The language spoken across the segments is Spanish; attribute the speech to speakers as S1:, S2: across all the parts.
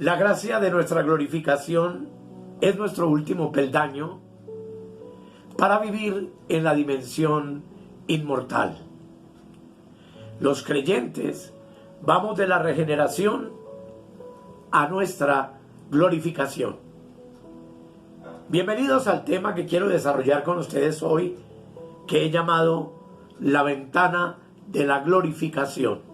S1: La gracia de nuestra glorificación es nuestro último peldaño para vivir en la dimensión inmortal. Los creyentes vamos de la regeneración a nuestra glorificación. Bienvenidos al tema que quiero desarrollar con ustedes hoy, que he llamado la ventana de la glorificación.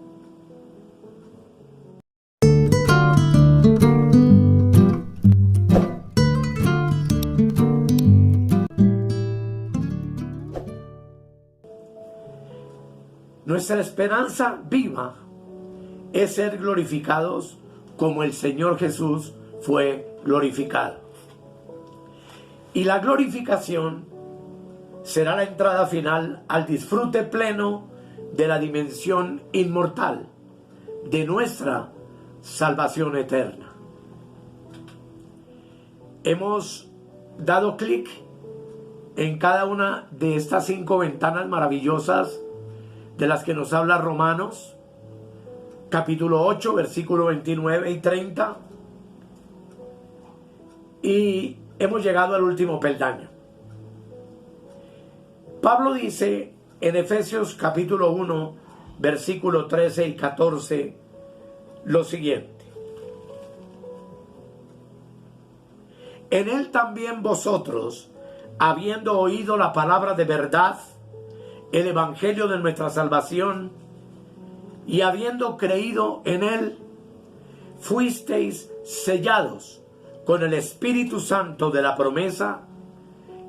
S1: Nuestra esperanza viva es ser glorificados como el Señor Jesús fue glorificado. Y la glorificación será la entrada final al disfrute pleno de la dimensión inmortal de nuestra salvación eterna. Hemos dado clic en cada una de estas 5 ventanas maravillosas de las que nos habla Romanos, capítulo 8, versículo 29 y 30. Y hemos llegado al último peldaño. Pablo dice en Efesios capítulo 1, versículo 13 y 14, lo siguiente: en él también vosotros, habiendo oído la palabra de verdad, el evangelio de nuestra salvación, y habiendo creído en él, fuisteis sellados con el Espíritu Santo de la promesa,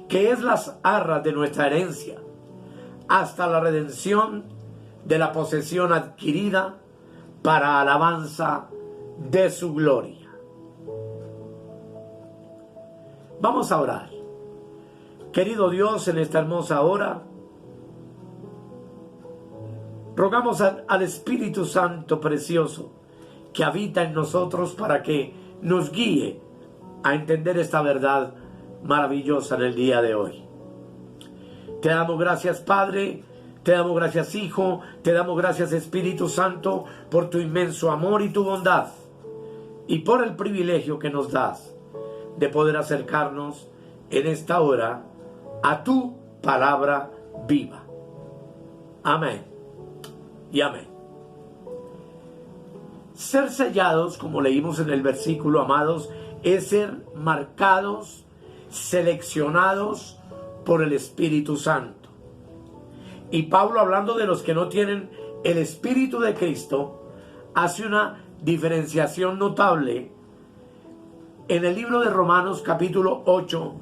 S1: que es las arras de nuestra herencia, hasta la redención de la posesión adquirida para alabanza de su gloria. Vamos a orar. Querido Dios, en esta hermosa hora, rogamos al Espíritu Santo precioso que habita en nosotros para que nos guíe a entender esta verdad maravillosa en el día de hoy. Te damos gracias, Padre, te damos gracias, Hijo, te damos gracias, Espíritu Santo, por tu inmenso amor y tu bondad, y por el privilegio que nos das de poder acercarnos en esta hora a tu palabra viva. Amén y amén. Ser sellados, como leímos en el versículo, amados, es ser marcados, seleccionados por el Espíritu Santo. Y Pablo, hablando de los que no tienen el Espíritu de Cristo, hace una diferenciación notable en el libro de Romanos capítulo 8,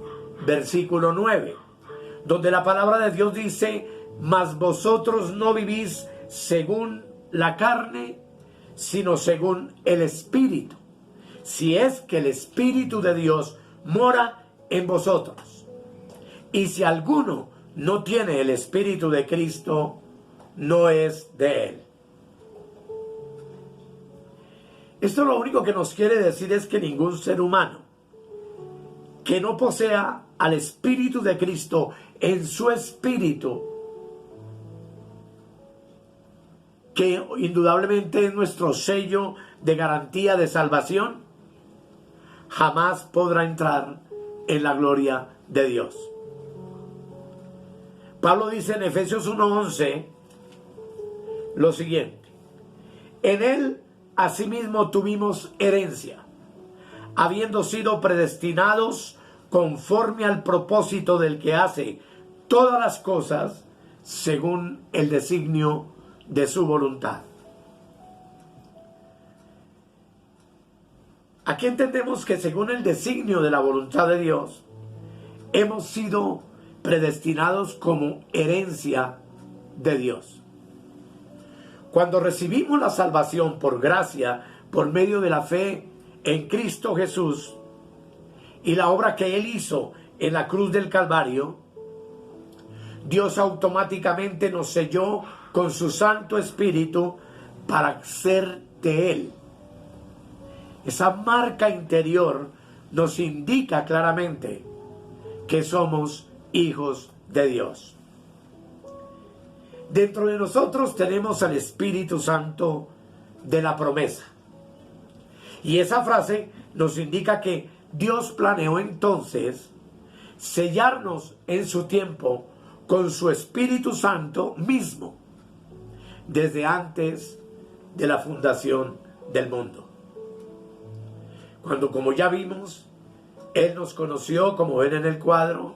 S1: versículo 9, donde la palabra de Dios dice: mas vosotros no vivís según la carne, sino según el Espíritu, si es que el Espíritu de Dios mora en vosotros. Y si alguno no tiene el Espíritu de Cristo, no es de él. Esto lo único que nos quiere decir es que ningún ser humano que no posea al Espíritu de Cristo en su espíritu, que indudablemente es nuestro sello de garantía de salvación, jamás podrá entrar en la gloria de Dios. Pablo dice en Efesios 1:11 lo siguiente: en él asimismo tuvimos herencia, habiendo sido predestinados conforme al propósito del que hace todas las cosas según el designio de su voluntad. Aquí entendemos que según el designio de la voluntad de Dios, hemos sido predestinados como herencia de Dios. Cuando recibimos la salvación por gracia, por medio de la fe en Cristo Jesús y la obra que Él hizo en la cruz del Calvario, Dios automáticamente nos selló con su Santo Espíritu para ser de Él. Esa marca interior nos indica claramente que somos hijos de Dios. Dentro de nosotros tenemos al Espíritu Santo de la promesa. Y esa frase nos indica que Dios planeó entonces sellarnos en su tiempo con su Espíritu Santo mismo, desde antes de la fundación del mundo. Cuando, como ya vimos, Él nos conoció, como ven en el cuadro,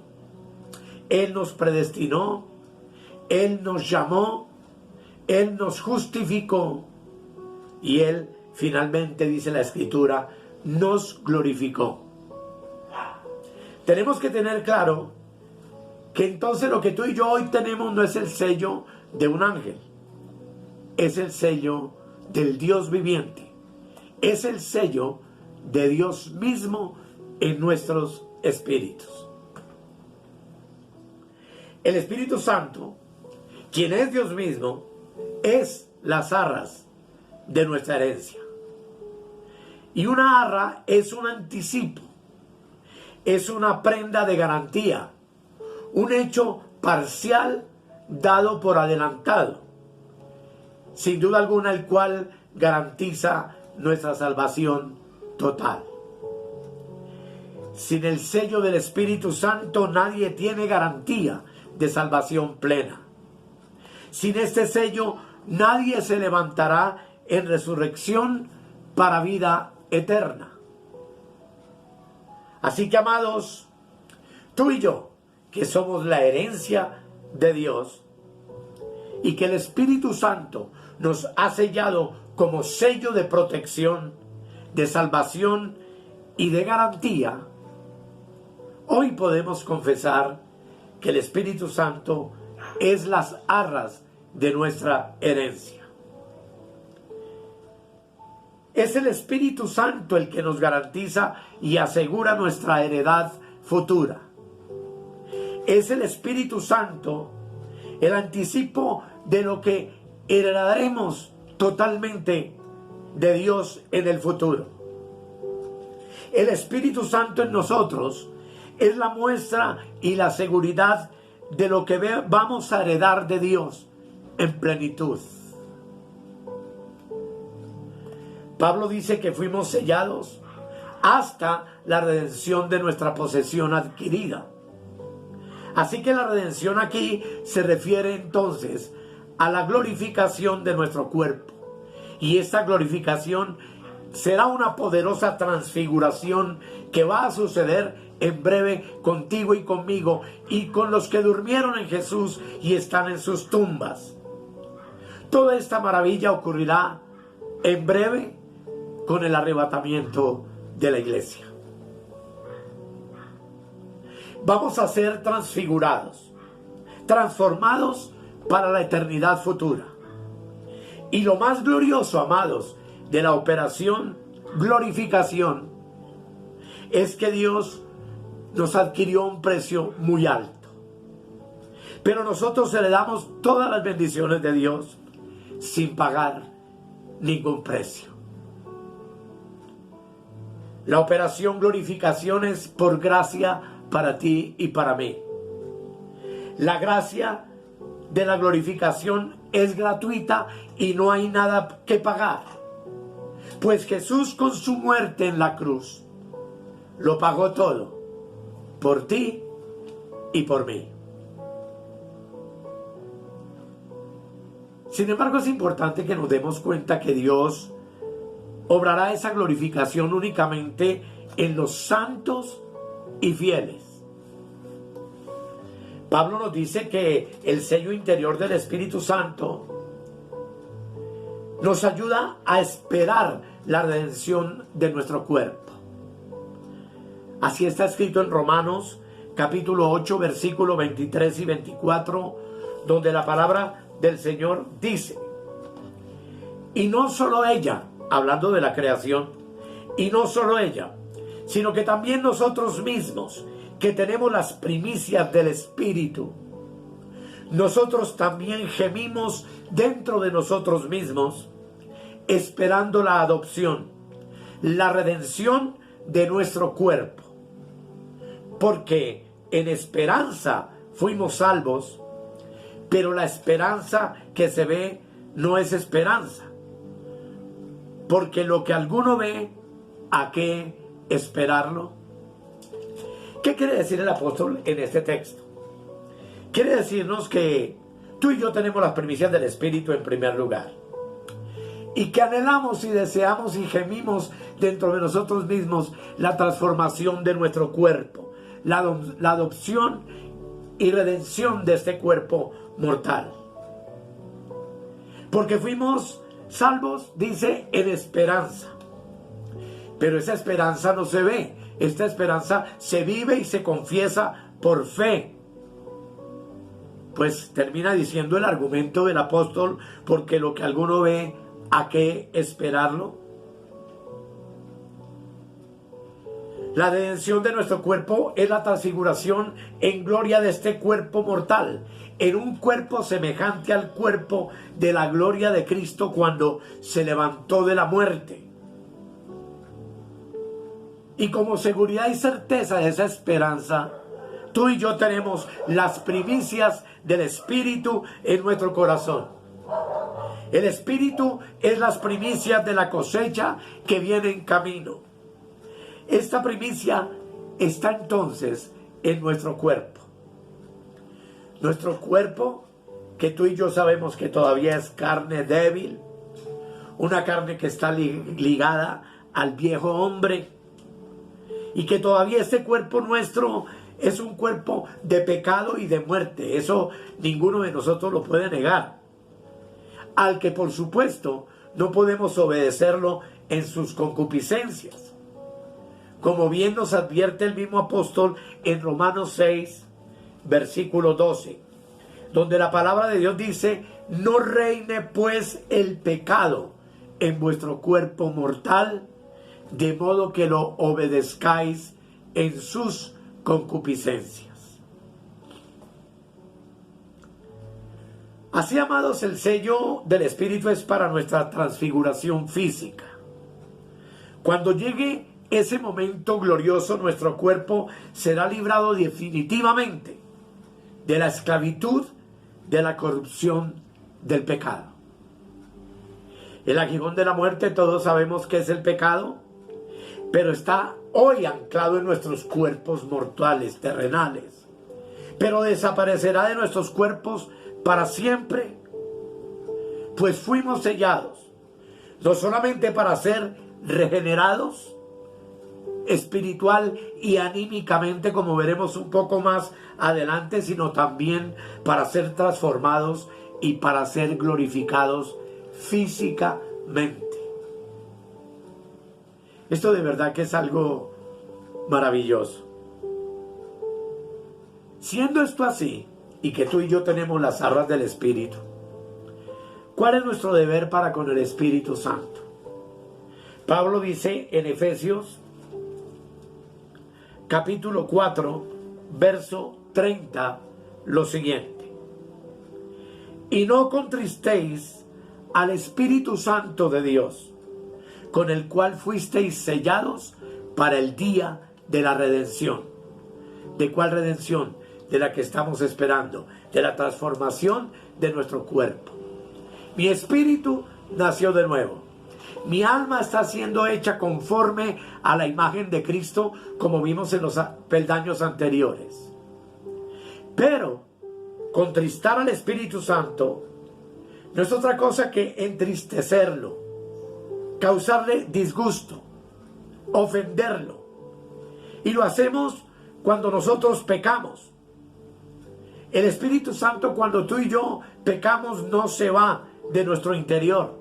S1: Él nos predestinó, Él nos llamó, Él nos justificó y Él finalmente, dice la Escritura, nos glorificó. Tenemos que tener claro que entonces lo que tú y yo hoy tenemos no es el sello de un ángel, es el sello del Dios viviente, es el sello de Dios mismo en nuestros espíritus. El Espíritu Santo, quien es Dios mismo, es las arras de nuestra herencia. Y una arra es un anticipo, es una prenda de garantía, un hecho parcial dado por adelantado, sin duda alguna el cual garantiza nuestra salvación total. Sin el sello del Espíritu Santo nadie tiene garantía de salvación plena. Sin este sello nadie se levantará en resurrección para vida eterna. Así que, amados, tú y yo, que somos la herencia de Dios y que el Espíritu Santo nos ha sellado como sello de protección, de salvación y de garantía, hoy podemos confesar que el Espíritu Santo es las arras de nuestra herencia. Es el Espíritu Santo el que nos garantiza y asegura nuestra heredad futura. Es el Espíritu Santo el anticipo de lo que heredaremos totalmente de Dios en el futuro. El Espíritu Santo en nosotros es la muestra y la seguridad de lo que vamos a heredar de Dios en plenitud. Pablo dice que fuimos sellados hasta la redención de nuestra posesión adquirida. Así que la redención aquí se refiere entonces a la glorificación de nuestro cuerpo. Y esta glorificación será una poderosa transfiguración que va a suceder en breve contigo y conmigo y con los que durmieron en Jesús y están en sus tumbas. Toda esta maravilla ocurrirá en breve con el arrebatamiento de la iglesia. Vamos a ser transfigurados, transformados para la eternidad futura. Y lo más glorioso, amados, de la operación glorificación es que Dios nos adquirió un precio muy alto. Pero nosotros heredamos todas las bendiciones de Dios sin pagar ningún precio. La operación glorificación es por gracia para ti y para mí. La gracia de la glorificación es gratuita y no hay nada que pagar. Pues Jesús con su muerte en la cruz lo pagó todo por ti y por mí. Sin embargo, es importante que nos demos cuenta que Dios obrará esa glorificación únicamente en los santos y fieles. Pablo nos dice que el sello interior del Espíritu Santo nos ayuda a esperar la redención de nuestro cuerpo. Así está escrito en Romanos capítulo 8 versículos 23 y 24, donde la palabra del Señor dice: y no solo ella, hablando de la creación, y no solo ella, sino que también nosotros mismos, que tenemos las primicias del Espíritu, nosotros también gemimos dentro de nosotros mismos, esperando la adopción, la redención de nuestro cuerpo. Porque en esperanza fuimos salvos, pero la esperanza que se ve no es esperanza. Porque lo que alguno ve a qué esperarlo. ¿Qué quiere decir el apóstol en este texto? Quiere decirnos que tú y yo tenemos las primicias del Espíritu en primer lugar, y que anhelamos y deseamos y gemimos dentro de nosotros mismos la transformación de nuestro cuerpo, la adopción y redención de este cuerpo mortal. Porque fuimos salvos, dice, en esperanza. Pero esa esperanza no se ve. Esta esperanza se vive y se confiesa por fe. Pues termina diciendo el argumento del apóstol, porque lo que alguno ve, ¿a qué esperarlo? La redención de nuestro cuerpo es la transfiguración en gloria de este cuerpo mortal, en un cuerpo semejante al cuerpo de la gloria de Cristo cuando se levantó de la muerte. Y como seguridad y certeza de esa esperanza, tú y yo tenemos las primicias del Espíritu en nuestro corazón. El Espíritu es las primicias de la cosecha que viene en camino. Esta primicia está entonces en nuestro cuerpo. Nuestro cuerpo, que tú y yo sabemos que todavía es carne débil, una carne que está ligada al viejo hombre, y que todavía este cuerpo nuestro es un cuerpo de pecado y de muerte. Eso ninguno de nosotros lo puede negar. Al que por supuesto no podemos obedecerlo en sus concupiscencias. Como bien nos advierte el mismo apóstol en Romanos 6, versículo 12, donde la palabra de Dios dice: no reine pues el pecado en vuestro cuerpo mortal, de modo que lo obedezcáis en sus concupiscencias. Así, amados, el sello del Espíritu es para nuestra transfiguración física. Cuando llegue ese momento glorioso, nuestro cuerpo será librado definitivamente de la esclavitud, de la corrupción, del pecado. El aguijón de la muerte, todos sabemos que es el pecado, pero está hoy anclado en nuestros cuerpos mortales, terrenales. Pero desaparecerá de nuestros cuerpos para siempre, pues fuimos sellados, no solamente para ser regenerados espiritual y anímicamente, como veremos un poco más adelante, sino también para ser transformados y para ser glorificados físicamente. Esto de verdad que es algo maravilloso. Siendo esto así, y que tú y yo tenemos las arras del Espíritu, ¿cuál es nuestro deber para con el Espíritu Santo? Pablo dice en Efesios capítulo 4, verso 30, lo siguiente: y no contristéis al Espíritu Santo de Dios, con el cual fuisteis sellados para el día de la redención. ¿De cuál redención? De la que estamos esperando, de la transformación de nuestro cuerpo. Mi espíritu nació de nuevo. Mi alma está siendo hecha conforme a la imagen de Cristo, como vimos en los peldaños anteriores. Pero contristar al Espíritu Santo no es otra cosa que entristecerlo, causarle disgusto, ofenderlo. Y lo hacemos cuando nosotros pecamos. El Espíritu Santo, cuando tú y yo pecamos, no se va de nuestro interior.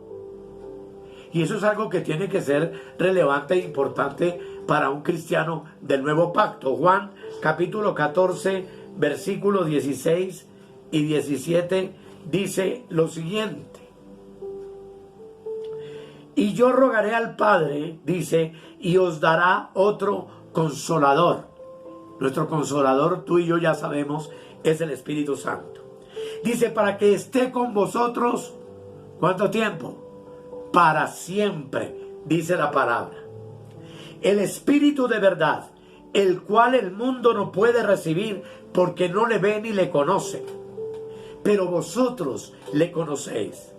S1: Y eso es algo que tiene que ser relevante e importante para un cristiano del nuevo pacto. Juan capítulo 14, versículos 16 y 17 dice lo siguiente: y yo rogaré al Padre, dice, y os dará otro consolador. Nuestro consolador, tú y yo ya sabemos, es el Espíritu Santo. Dice, para que esté con vosotros, ¿cuánto tiempo? Para siempre, dice la palabra. El Espíritu de verdad, el cual el mundo no puede recibir porque no le ve ni le conoce. Pero vosotros le conocéis,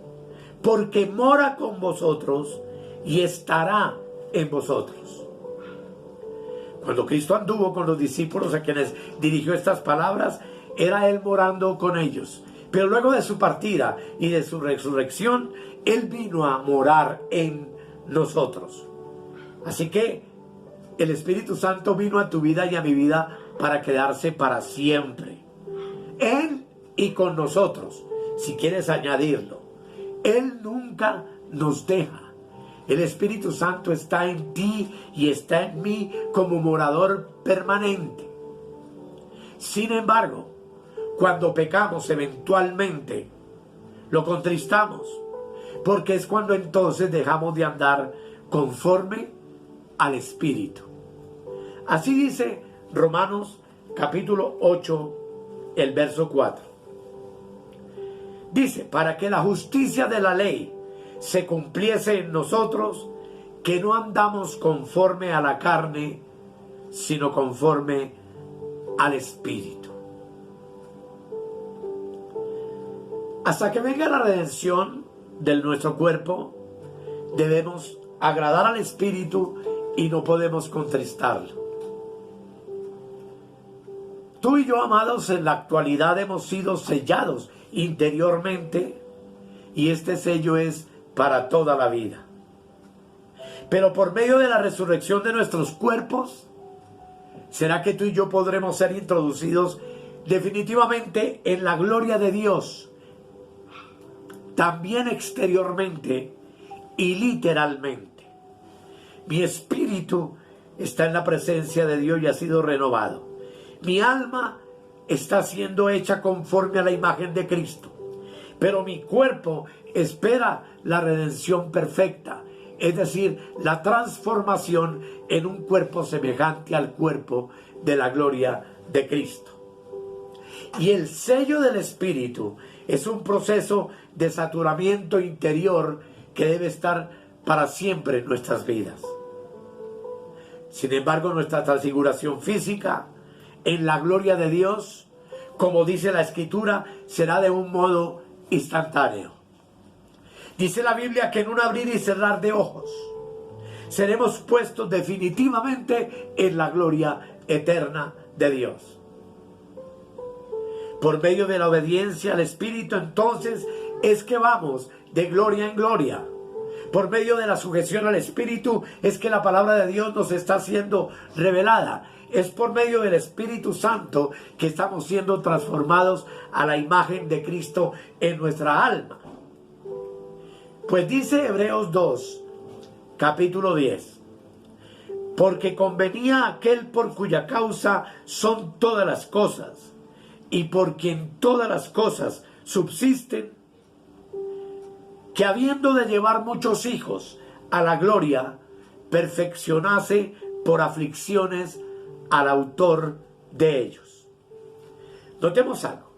S1: porque mora con vosotros y estará en vosotros. Cuando Cristo anduvo con los discípulos a quienes dirigió estas palabras, era Él morando con ellos. Pero luego de su partida y de su resurrección, Él vino a morar en nosotros. Así que el Espíritu Santo vino a tu vida y a mi vida para quedarse para siempre. Él y con nosotros, si quieres añadirlo. Él nunca nos deja. El Espíritu Santo está en ti y está en mí como morador permanente. Sin embargo, cuando pecamos eventualmente, lo contristamos, porque es cuando entonces dejamos de andar conforme al Espíritu. Así dice Romanos capítulo 8, el verso 4. Dice, para que la justicia de la ley se cumpliese en nosotros, que no andamos conforme a la carne, sino conforme al Espíritu. Hasta que venga la redención de nuestro cuerpo, debemos agradar al Espíritu y no podemos contristarlo. Tú y yo, amados, en la actualidad hemos sido sellados interiormente y este sello es para toda la vida. Pero por medio de la resurrección de nuestros cuerpos, ¿será que tú y yo podremos ser introducidos definitivamente en la gloria de Dios? También exteriormente y literalmente. Mi espíritu está en la presencia de Dios y ha sido renovado. Mi alma está siendo hecha conforme a la imagen de Cristo. Pero mi cuerpo espera la redención perfecta, es decir, la transformación en un cuerpo semejante al cuerpo de la gloria de Cristo. Y el sello del Espíritu es un proceso de saturamiento interior que debe estar para siempre en nuestras vidas. Sin embargo, nuestra transfiguración física en la gloria de Dios, como dice la Escritura, será de un modo instantáneo. Dice la Biblia que en un abrir y cerrar de ojos seremos puestos definitivamente en la gloria eterna de Dios. Por medio de la obediencia al Espíritu, entonces, es que vamos de gloria en gloria. Por medio de la sujeción al Espíritu, es que la palabra de Dios nos está siendo revelada. Es por medio del Espíritu Santo que estamos siendo transformados a la imagen de Cristo en nuestra alma. Pues dice Hebreos 2, capítulo 10. Porque convenía aquel por cuya causa son todas las cosas, y por quien todas las cosas subsisten, que habiendo de llevar muchos hijos a la gloria, perfeccionase por aflicciones al autor de ellos. Notemos algo.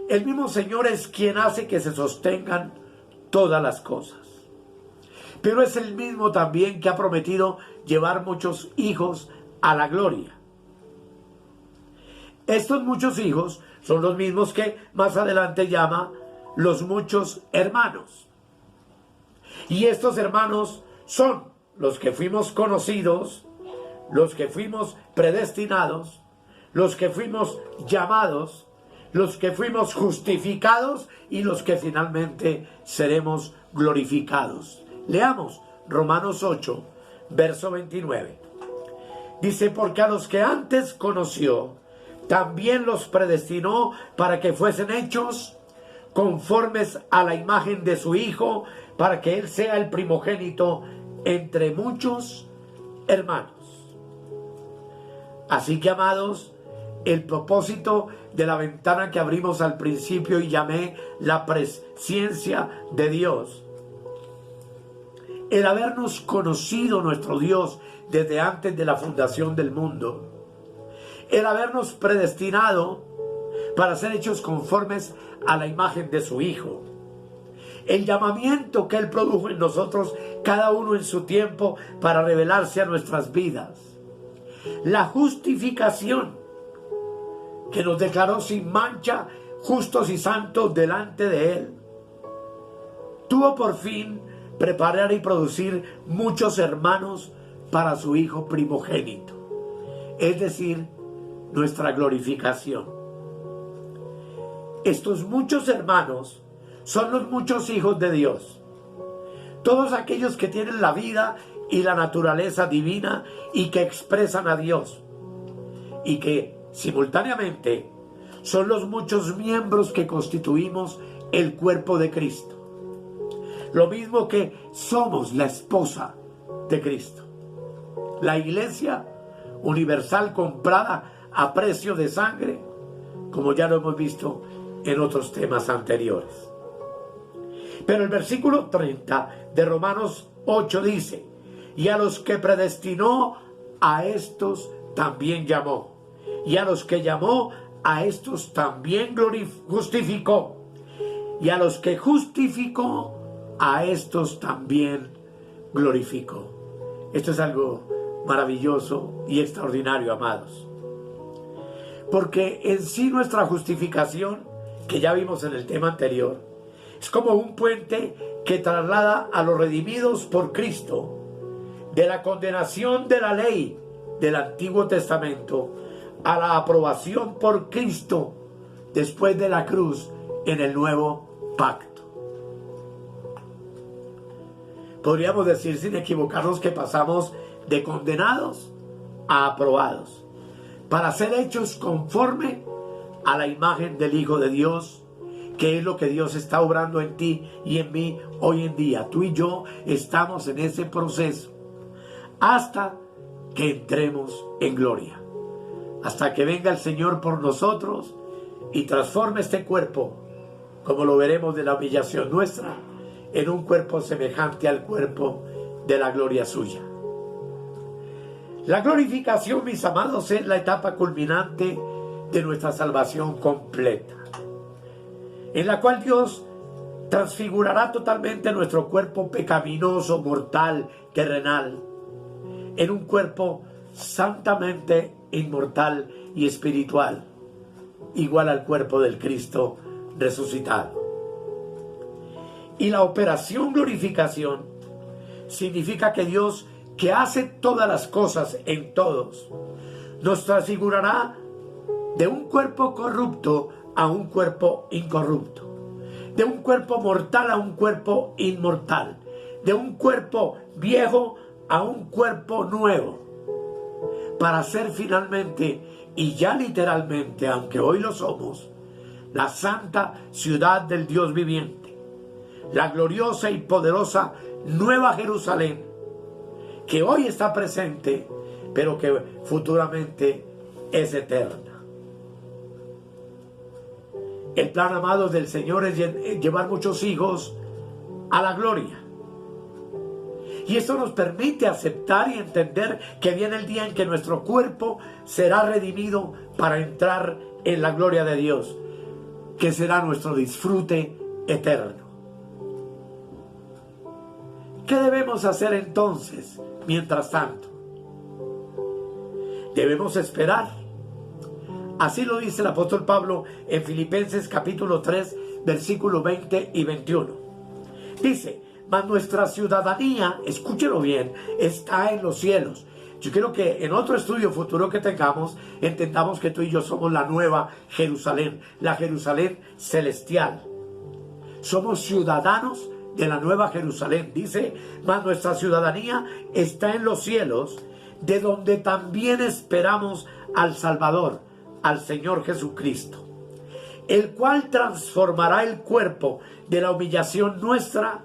S1: El mismo Señor es quien hace que se sostengan todas las cosas. Pero es el mismo también que ha prometido llevar muchos hijos a la gloria. Estos muchos hijos son los mismos que más adelante llama los muchos hermanos. Y estos hermanos son los que fuimos conocidos, los que fuimos predestinados, los que fuimos llamados, los que fuimos justificados y los que finalmente seremos glorificados. Leamos Romanos 8, verso 29. Dice, porque a los que antes conoció, también los predestinó para que fuesen hechos conformes a la imagen de su Hijo, para que Él sea el primogénito entre muchos hermanos. Así que, amados, el propósito de la ventana que abrimos al principio y llamé la presciencia de Dios, el habernos conocido nuestro Dios desde antes de la fundación del mundo, el habernos predestinado para ser hechos conformes a la imagen de su Hijo, el llamamiento que Él produjo en nosotros, cada uno en su tiempo, para revelarse a nuestras vidas, la justificación que nos declaró sin mancha, justos y santos delante de Él, tuvo por fin preparar y producir muchos hermanos para su Hijo primogénito, es decir, nuestra glorificación. Estos muchos hermanos son los muchos hijos de Dios, todos aquellos que tienen la vida y la naturaleza divina y que expresan a Dios, y que simultáneamente son los muchos miembros que constituimos el cuerpo de Cristo. Lo mismo que somos la esposa de Cristo. La iglesia universal comprada a precio de sangre, como ya lo hemos visto en otros temas anteriores. Pero el versículo 30 de Romanos 8 dice: y a los que predestinó, a estos también llamó. Y a los que llamó, a estos también justificó. Y a los que justificó, a estos también glorificó. Esto es algo maravilloso y extraordinario, amados. Porque en sí nuestra justificación, que ya vimos en el tema anterior, es como un puente que traslada a los redimidos por Cristo de la condenación de la ley del Antiguo Testamento a la aprobación por Cristo después de la cruz en el nuevo pacto. Podríamos decir sin equivocarnos que pasamos de condenados a aprobados para ser hechos conforme a la imagen del Hijo de Dios, que es lo que Dios está obrando en ti y en mí hoy en día. Tú y yo estamos en ese proceso hasta que entremos en gloria, hasta que venga el Señor por nosotros y transforme este cuerpo, como lo veremos de la humillación nuestra, en un cuerpo semejante al cuerpo de la gloria suya. La glorificación, mis amados, es la etapa culminante de nuestra salvación completa, en la cual Dios transfigurará totalmente nuestro cuerpo pecaminoso, mortal, terrenal, en un cuerpo santamente inmortal y espiritual, igual al cuerpo del Cristo resucitado. Y la operación glorificación significa que Dios, que hace todas las cosas en todos, nos transfigurará de un cuerpo corrupto a un cuerpo incorrupto, de un cuerpo mortal a un cuerpo inmortal, de un cuerpo viejo a un cuerpo nuevo, para ser finalmente, y ya literalmente, aunque hoy lo somos, la santa ciudad del Dios viviente, la gloriosa y poderosa Nueva Jerusalén, que hoy está presente, pero que futuramente es eterna. El plan, amados, del Señor es llevar muchos hijos a la gloria. Y esto nos permite aceptar y entender que viene el día en que nuestro cuerpo será redimido para entrar en la gloria de Dios, que será nuestro disfrute eterno. ¿Qué debemos hacer entonces, mientras tanto? Debemos esperar. Así lo dice el apóstol Pablo en Filipenses capítulo 3, versículos 20 y 21. Dice: mas nuestra ciudadanía, escúchelo bien, está en los cielos. Yo quiero que en otro estudio futuro que tengamos, entendamos que tú y yo somos la nueva Jerusalén, la Jerusalén celestial. Somos ciudadanos de la nueva Jerusalén. Dice: mas nuestra ciudadanía está en los cielos, de donde también esperamos al Salvador, al Señor Jesucristo, el cual transformará el cuerpo de la humillación nuestra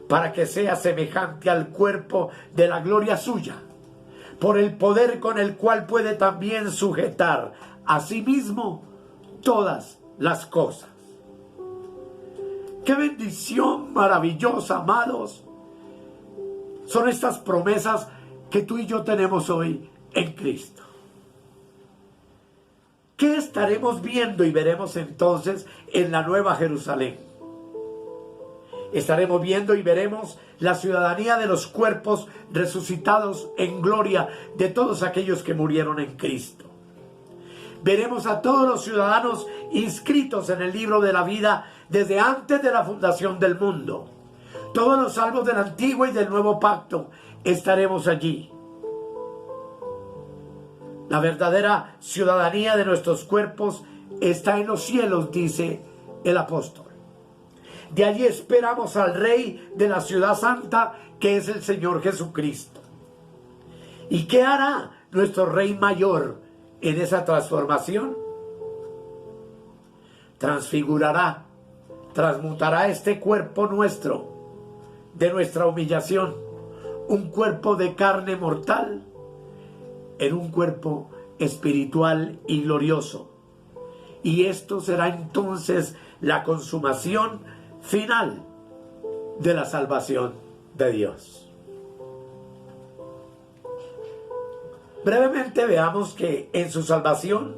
S1: para que sea semejante al cuerpo de la gloria suya, por el poder con el cual puede también sujetar a sí mismo todas las cosas. ¡Qué bendición maravillosa, amados! Son estas promesas que tú y yo tenemos hoy en Cristo. ¿Qué estaremos viendo y veremos entonces en la nueva Jerusalén? Estaremos viendo y veremos la ciudadanía de los cuerpos resucitados en gloria de todos aquellos que murieron en Cristo. Veremos a todos los ciudadanos inscritos en el libro de la vida desde antes de la fundación del mundo. Todos los salvos del antiguo y del nuevo pacto estaremos allí. La verdadera ciudadanía de nuestros cuerpos está en los cielos, dice el apóstol. De allí esperamos al Rey de la ciudad santa, que es el Señor Jesucristo. ¿Y qué hará nuestro Rey mayor en esa transformación? Transfigurará, transmutará este cuerpo nuestro, de nuestra humillación, un cuerpo de carne mortal, en un cuerpo espiritual y glorioso. Y esto será entonces la consumación final de la salvación de Dios. Brevemente veamos que en su salvación,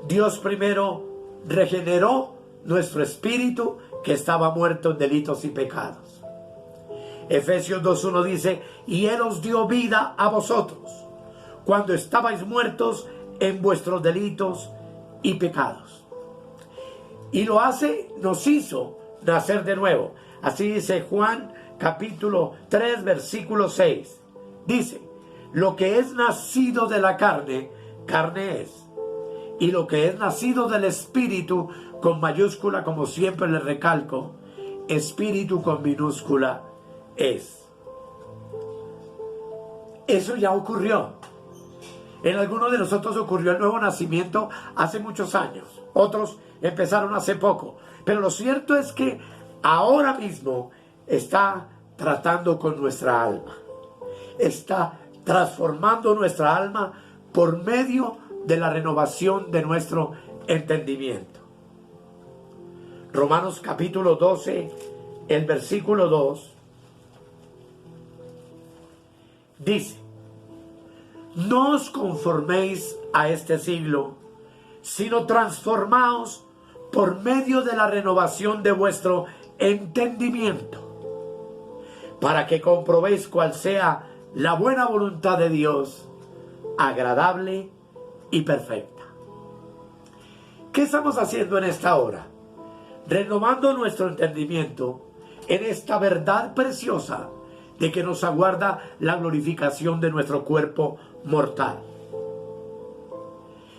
S1: Dios primero regeneró nuestro espíritu que estaba muerto en delitos y pecados. Efesios 2:1 dice: y Él os dio vida a vosotros, cuando estabais muertos en vuestros delitos y pecados. Y lo hace, nos hizo nacer de nuevo. Así dice Juan capítulo 3 versículo 6. Dice: lo que es nacido de la carne, carne es. Y lo que es nacido del espíritu, con mayúscula, como siempre le recalco, espíritu con minúscula, es. Eso ya ocurrió. En algunos de nosotros ocurrió el nuevo nacimiento hace muchos años. Otros empezaron hace poco. Pero lo cierto es que ahora mismo está tratando con nuestra alma. Está transformando nuestra alma por medio de la renovación de nuestro entendimiento. Romanos capítulo 12, el versículo 2, dice: no os conforméis a este siglo, sino transformaos por medio de la renovación de vuestro entendimiento, para que comprobéis cuál sea la buena voluntad de Dios, agradable y perfecta. ¿Qué estamos haciendo en esta hora? Renovando nuestro entendimiento en esta verdad preciosa de que nos aguarda la glorificación de nuestro cuerpo mortal.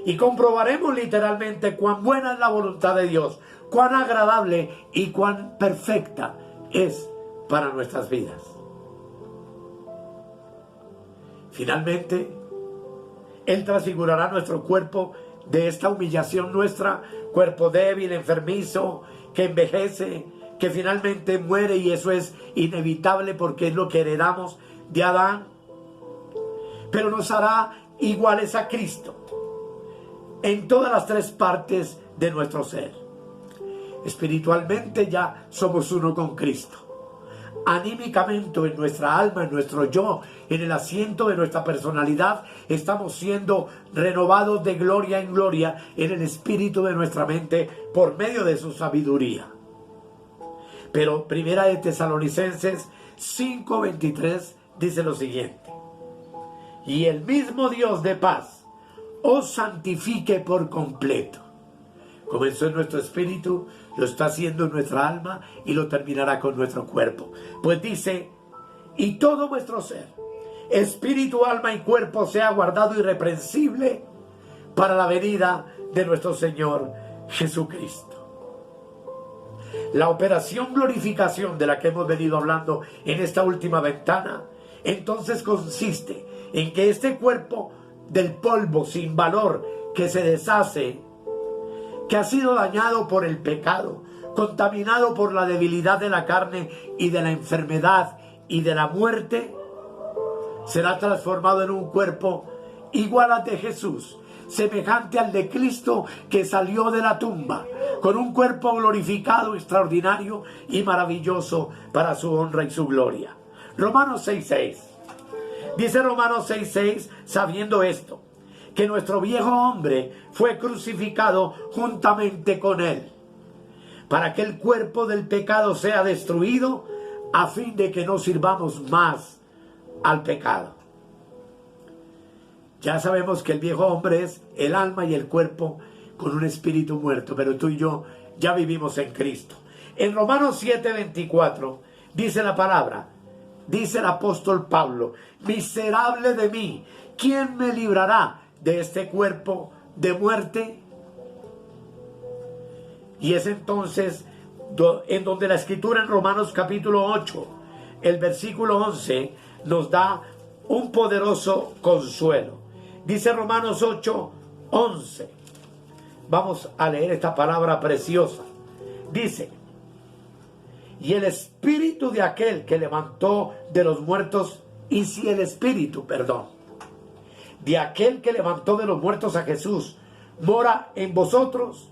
S1: Y comprobaremos literalmente cuán buena es la voluntad de Dios, cuán agradable y cuán perfecta es para nuestras vidas. Finalmente, Él transfigurará nuestro cuerpo de esta humillación nuestra, cuerpo débil, enfermizo, que envejece, que finalmente muere, y eso es inevitable porque es lo que heredamos de Adán. Pero nos hará iguales a Cristo en todas las tres partes de nuestro ser. Espiritualmente ya somos uno con Cristo. Anímicamente, en nuestra alma, en nuestro yo, en el asiento de nuestra personalidad, estamos siendo renovados de gloria en gloria en el espíritu de nuestra mente por medio de su sabiduría. Pero Primera de Tesalonicenses 5:23 dice lo siguiente: y el mismo Dios de paz os santifique por completo. Comenzó en nuestro espíritu, lo está haciendo en nuestra alma y lo terminará con nuestro cuerpo. Pues dice: y todo vuestro ser, espíritu, alma y cuerpo, sea guardado irreprensible para la venida de nuestro Señor Jesucristo. La operación glorificación de la que hemos venido hablando en esta última ventana, entonces consiste en que este cuerpo del polvo sin valor que se deshace, que ha sido dañado por el pecado, contaminado por la debilidad de la carne y de la enfermedad y de la muerte, será transformado en un cuerpo igual al de Jesús, semejante al de Cristo que salió de la tumba, con un cuerpo glorificado, extraordinario y maravilloso para su honra y su gloria. Romanos 6:6. Dice Romanos 6:6, sabiendo esto, que nuestro viejo hombre fue crucificado juntamente con él, para que el cuerpo del pecado sea destruido, a fin de que no sirvamos más al pecado. Ya sabemos que el viejo hombre es el alma y el cuerpo con un espíritu muerto, pero tú y yo ya vivimos en Cristo. En Romanos 7:24 Dice la palabra, dice el apóstol Pablo, miserable de mí, ¿quién me librará de este cuerpo de muerte? Y es entonces en donde la escritura en Romanos capítulo 8, el versículo 11, nos da un poderoso consuelo. Dice Romanos 8, 11. Vamos a leer esta palabra preciosa. Dice, y el espíritu de aquel que levantó de los muertos, y si el espíritu, de aquel que levantó de los muertos a Jesús, mora en vosotros,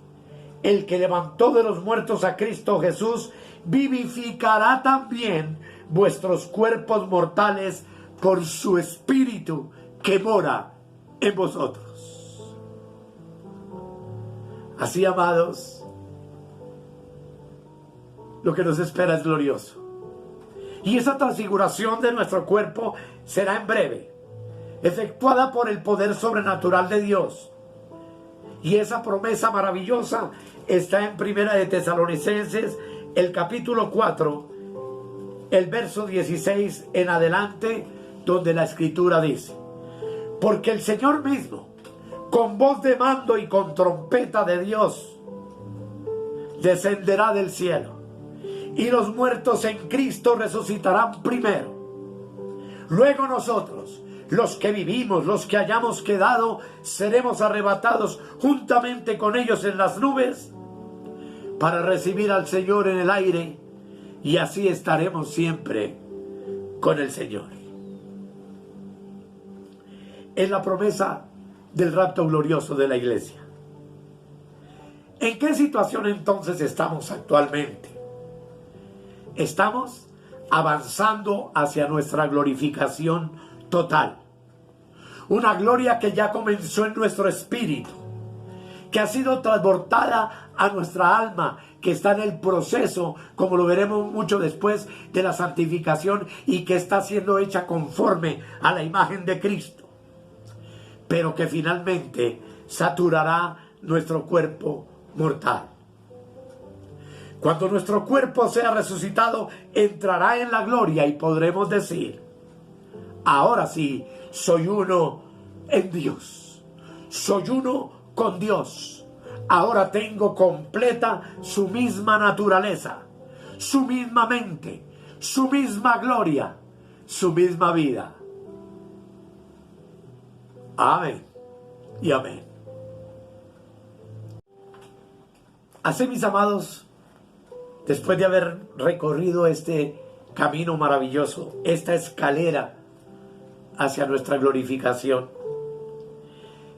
S1: el que levantó de los muertos a Cristo Jesús, vivificará también vuestros cuerpos mortales por su espíritu que mora en vosotros. Así, amados, lo que nos espera es glorioso. Y esa transfiguración de nuestro cuerpo será en breve, efectuada por el poder sobrenatural de Dios. Y esa promesa maravillosa está en Primera de Tesalonicenses, el capítulo 4, el verso 16 en adelante, donde la escritura dice, porque el Señor mismo, con voz de mando y con trompeta de Dios, descenderá del cielo, y los muertos en Cristo resucitarán primero. Luego nosotros, los que vivimos, los que hayamos quedado, seremos arrebatados juntamente con ellos en las nubes para recibir al Señor en el aire, y así estaremos siempre con el Señor. Es la promesa del rapto glorioso de la iglesia. ¿En qué situación entonces estamos actualmente? Estamos avanzando hacia nuestra glorificación total. Una gloria que ya comenzó en nuestro espíritu, que ha sido transportada a nuestra alma, que está en el proceso, como lo veremos mucho después, de la santificación, y que está siendo hecha conforme a la imagen de Cristo, pero que finalmente saturará nuestro cuerpo mortal. Cuando nuestro cuerpo sea resucitado, entrará en la gloria y podremos decir, ahora sí, soy uno en Dios, soy uno con Dios. Ahora tengo completa su misma naturaleza, su misma mente, su misma gloria, su misma vida. Amén y amén. Así, mis amados, después de haber recorrido este camino maravilloso, esta escalera hacia nuestra glorificación,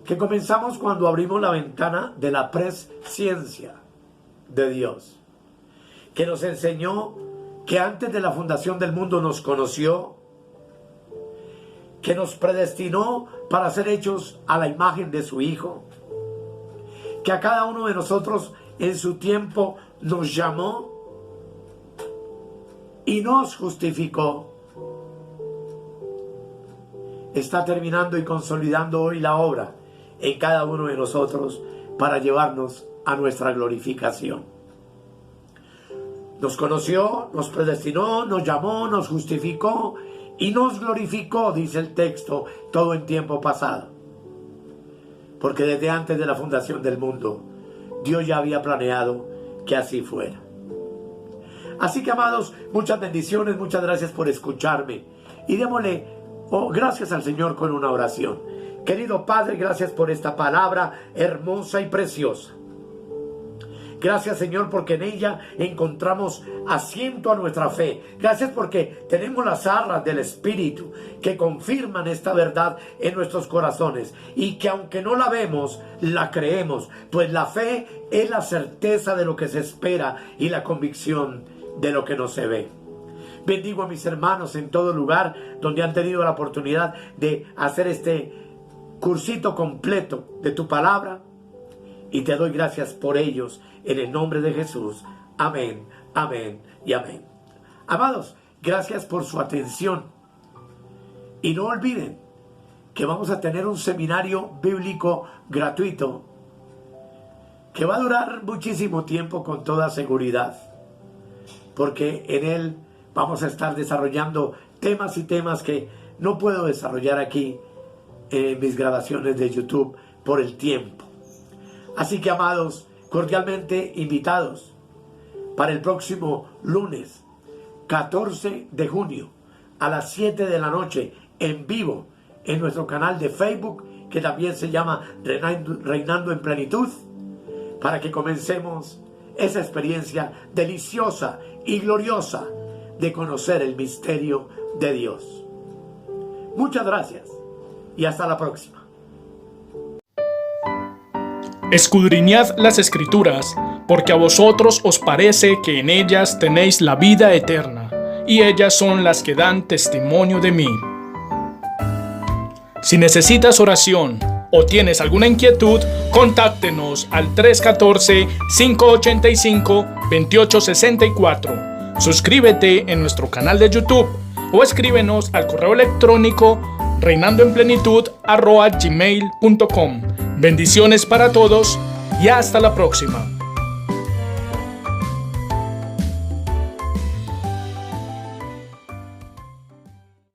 S1: que comenzamos cuando abrimos la ventana de la presciencia de Dios, que nos enseñó que antes de la fundación del mundo nos conoció, que nos predestinó para ser hechos a la imagen de su Hijo, que a cada uno de nosotros en su tiempo nos llamó y nos justificó. Está terminando y consolidando hoy la obra en cada uno de nosotros para llevarnos a nuestra glorificación. Nos conoció, nos predestinó, nos llamó, nos justificó y nos glorificó, dice el texto, todo en tiempo pasado. Porque desde antes de la fundación del mundo, Dios ya había planeado que así fuera. Así que, amados, muchas bendiciones, muchas gracias por escucharme. Y démosle gracias al Señor con una oración. Querido Padre, gracias por esta palabra hermosa y preciosa. Gracias, Señor, porque en ella encontramos asiento a nuestra fe. Gracias porque tenemos las arras del Espíritu que confirman esta verdad en nuestros corazones. Y que aunque no la vemos, la creemos. Pues la fe es la certeza de lo que se espera y la convicción de lo que no se ve. Bendigo a mis hermanos en todo lugar donde han tenido la oportunidad de hacer este cursito completo de tu palabra. Y te doy gracias por ellos en el nombre de Jesús. Amén, amén y amén. Amados, gracias por su atención. Y no olviden que vamos a tener un seminario bíblico gratuito que va a durar muchísimo tiempo con toda seguridad. Porque en él vamos a estar desarrollando temas y temas que no puedo desarrollar aquí en mis grabaciones de YouTube por el tiempo. Así que, amados, cordialmente invitados para el próximo lunes 14 de junio a las 7 de la noche en vivo en nuestro canal de Facebook, que también se llama Reinando en Plenitud, para que comencemos esa experiencia deliciosa y gloriosa de conocer el misterio de Dios. Muchas gracias y hasta la próxima.
S2: Escudriñad las Escrituras, porque a vosotros os parece que en ellas tenéis la vida eterna, y ellas son las que dan testimonio de mí. Si necesitas oración o tienes alguna inquietud, contáctenos al 314-585-2864. Suscríbete en nuestro canal de YouTube o escríbenos al correo electrónico reinandoenplenitud@gmail.com. Bendiciones para todos y hasta la próxima.